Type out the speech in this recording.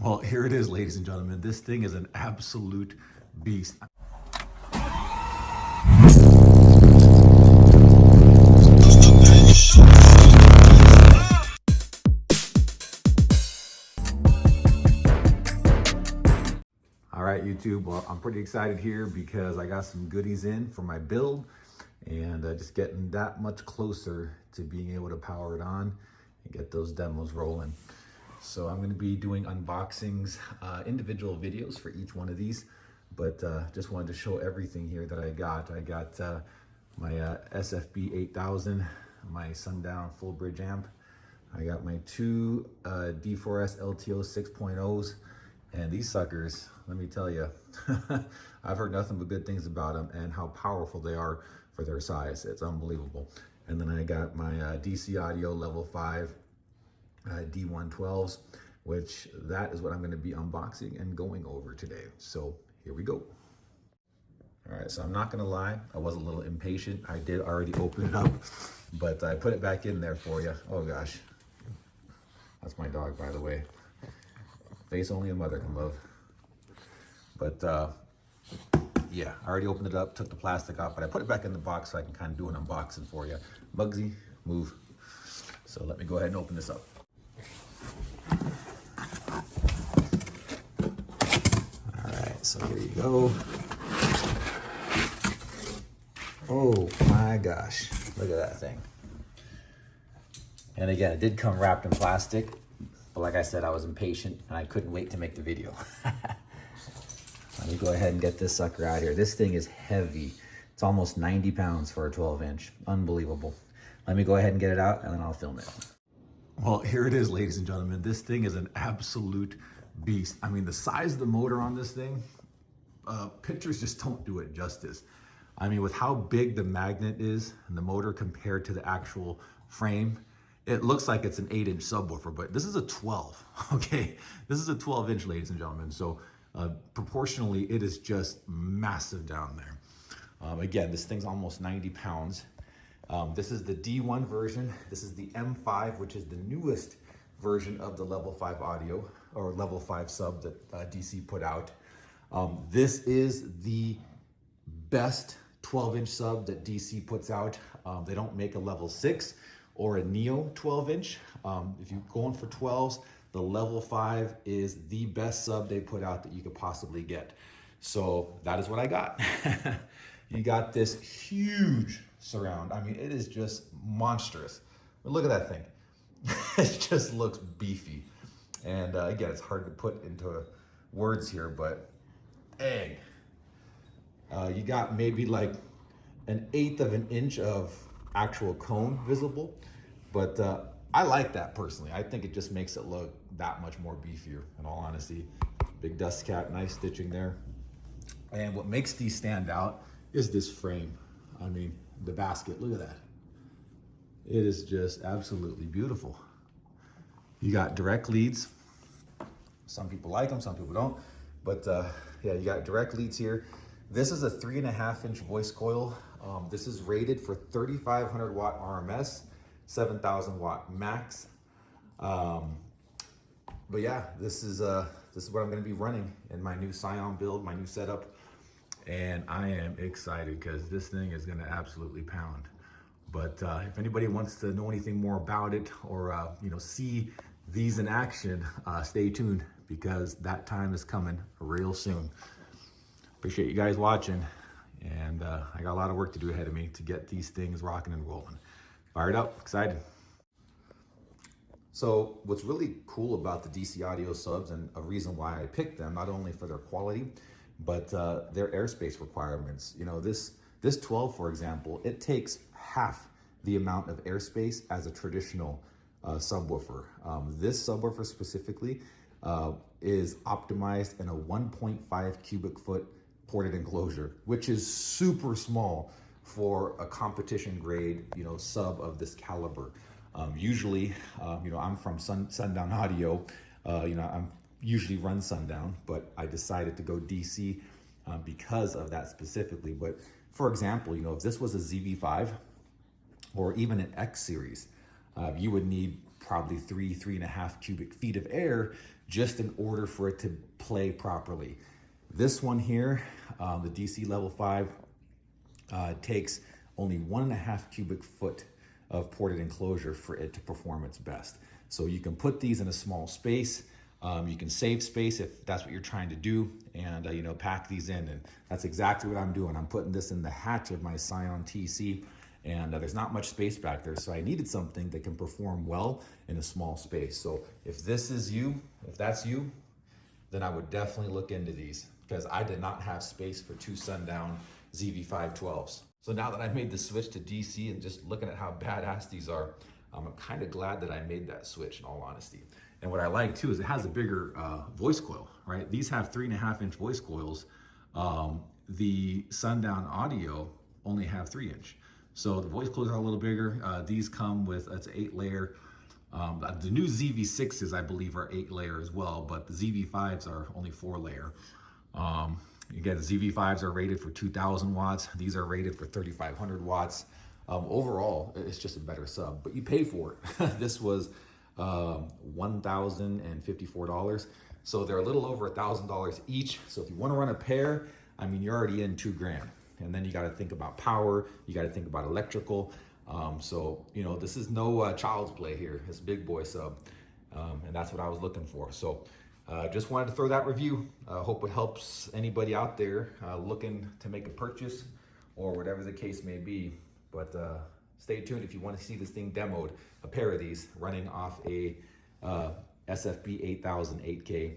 Well, here it is, ladies and gentlemen. This thing is an absolute beast. All right, YouTube. Well, I'm pretty excited here because I got some goodies in for my build and just getting that much closer to being able to power it on and get those demos rolling. So I'm going to be doing unboxings, individual videos for each one of these, but just wanted to show everything here that I got. I got my SFB 8000, my Sundown full bridge amp. I got my two D4S LTO 6.0s, and these suckers, let me tell you, I've heard nothing but good things about them and how powerful they are for their size. It's unbelievable. And then I got my DC Audio Level 5 D112s, which that is what I'm going to be unboxing and going over today. So here we go. All right, so I'm not going to lie, I was a little impatient. I did already open it up, but I put it back in there for you. Oh gosh, that's my dog, by the way. Face only a mother can love. But yeah, I already opened it up, took the plastic off, but I put it back in the box so I can kind of do an unboxing for you. Bugsy, move. So let me go ahead and open this up. All right, so here you go. Oh my gosh, look at that thing. And again, it did come wrapped in plastic, but like I said, I was impatient and I couldn't wait to make the video. Let me go ahead and get this sucker out here. This thing is heavy. It's almost 90 pounds for a 12-inch. Unbelievable. Let me go ahead and get it out and then I'll film it. Well, here it is, ladies and gentlemen. This thing is an absolute beast. I mean, the size of the motor on this thing, pictures just don't do it justice. I mean, with how big the magnet is and the motor compared to the actual frame, it looks like it's an 8-inch subwoofer, but this is a 12, okay? This is a 12-inch, ladies and gentlemen. So proportionally, it is just massive down there. Again, this thing's almost 90 pounds. This is the D1 version. This is the M5, which is the newest version of the Level 5 audio or Level 5 sub that DC put out. This is the best 12-inch sub that DC puts out. They don't make a Level 6 or a Neo 12-inch. If you're going for 12s, the Level 5 is the best sub they put out that you could possibly get. So that is what I got. You got this huge surround. I mean, it is just monstrous. But look at that thing. It just looks beefy. And again, it's hard to put into words here, but dang. You got maybe like 1/8 of an inch of actual cone visible, but I like that personally. I think it just makes it look that much more beefier, in all honesty. Big dust cap, nice stitching there. And what makes these stand out is this frame. I mean, the basket, look at that. It is just absolutely beautiful. You got direct leads. Some people like them, some people don't. But yeah, you got direct leads here. This is a 3.5-inch voice coil. This is rated for 3,500 watt RMS, 7,000 watt max. But yeah, this is what I'm gonna be running in my new Scion build, my new setup. And I am excited because this thing is gonna absolutely pound. But if anybody wants to know anything more about it or see these in action, stay tuned because that time is coming real soon. Appreciate you guys watching, and I got a lot of work to do ahead of me to get these things rocking and rolling. Fired up, excited. So what's really cool about the DC Audio subs, and a reason why I picked them, not only for their quality, but their airspace requirements. You know, this 12, for example, it takes half the amount of airspace as a traditional subwoofer. This subwoofer specifically is optimized in a 1.5 cubic foot ported enclosure, which is super small for a competition grade, sub of this caliber. Usually, I'm from Sundown Audio. I'm usually run Sundown, but I decided to go DC because of that specifically. But for example, if this was a ZV5 or even an X series, you would need probably 3.5 cubic feet of air just in order for it to play properly. This one here, the DC Level 5, takes only 1.5 cubic foot of ported enclosure for it to perform its best. So you can put these in a small space. You can save space if that's what you're trying to do, and you know, pack these in. And that's exactly what I'm doing. I'm putting this in the hatch of my Scion TC, and there's not much space back there. So I needed something that can perform well in a small space. So if this is you, if that's you, then I would definitely look into these, because I did not have space for 2 Sundown ZV512s. So now that I've made the switch to DC and just looking at how badass these are, I'm kind of glad that I made that switch, in all honesty. And what I like too is it has a bigger voice coil, right? These have 3.5-inch voice coils. The Sundown Audio only have 3-inch. So the voice coils are a little bigger. These come with, it's 8-layer. The new ZV6s, I believe, are 8-layer as well, but the ZV5s are only 4-layer. Again, the ZV5s are rated for 2,000 watts. These are rated for 3,500 watts. Overall, it's just a better sub, but you pay for it. This was $1,054. So they're a little over $1,000 each. So if you want to run a pair, I mean, you're already in $2,000. And then you got to think about power. You got to think about electrical. So, you know, this is no child's play here. It's big boy sub. And that's what I was looking for. So just wanted to throw that review. Hope it helps anybody out there looking to make a purchase or whatever the case may be. But stay tuned if you want to see this thing demoed, a pair of these running off a SFB 8000 8K